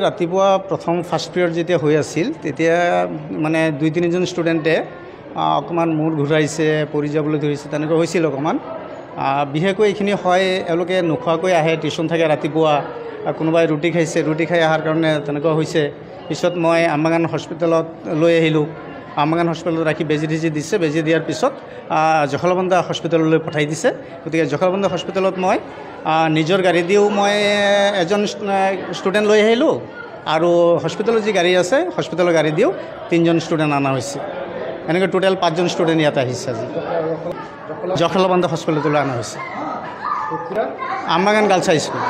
ৰাতিপুৱা প্ৰথম first period যেতিয়া হৈ আছিল তেতিয়া মানে 2-3জন ষ্টুডেণ্টে অকণমান মূৰ ঘূৰাইছে, পৰি যাবলৈ ধৰিছে, তেনেকুৱা হৈছিল অকণমান। বিশেষকৈ এইখিনি হয় এওঁলোকে নোখোৱাকৈ আহে, টিউশ্যন থাকে ৰাতিপুৱা, কোনোবাই ৰুটি খাইছে, ৰুটি খাই অহাৰ কাৰণে তেনেকুৱা হৈছে। পিছত মই আমবাগান হস্পিটেলত লৈ আহিলোঁ। আমবাগান হস্পিটেলত ৰাখি বেজী দিছে, বেজী দিয়াৰ পিছত জখলাবন্ধা হস্পিটেললৈ পঠাই দিছে। গতিকে জখলাবন্ধা হস্পিটেলত মই নিজৰ গাড়ী দিও মই এজন ষ্টুডেণ্ট লৈ আহিলোঁ, আৰু হস্পিটেলৰ যি গাড়ী আছে হস্পিটেলৰ গাড়ী দিও 3জন ষ্টুডেণ্ট অনা হৈছে। এনেকৈ টোটেল 5জন ষ্টুডেণ্ট ইয়াত আহিছে। আজি জখলাবন্ধা হস্পিটেললৈ অনা হৈছে, আমবাগান গাৰ্লছ হাই school.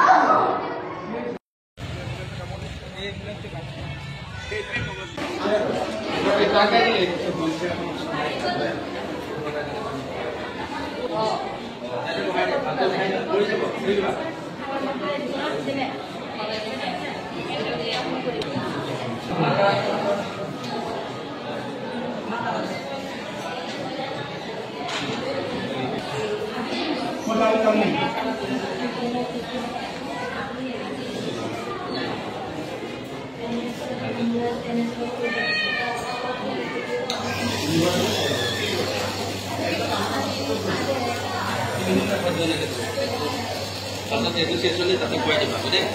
Kalau itu sih sulit tapi kuat juga, deh.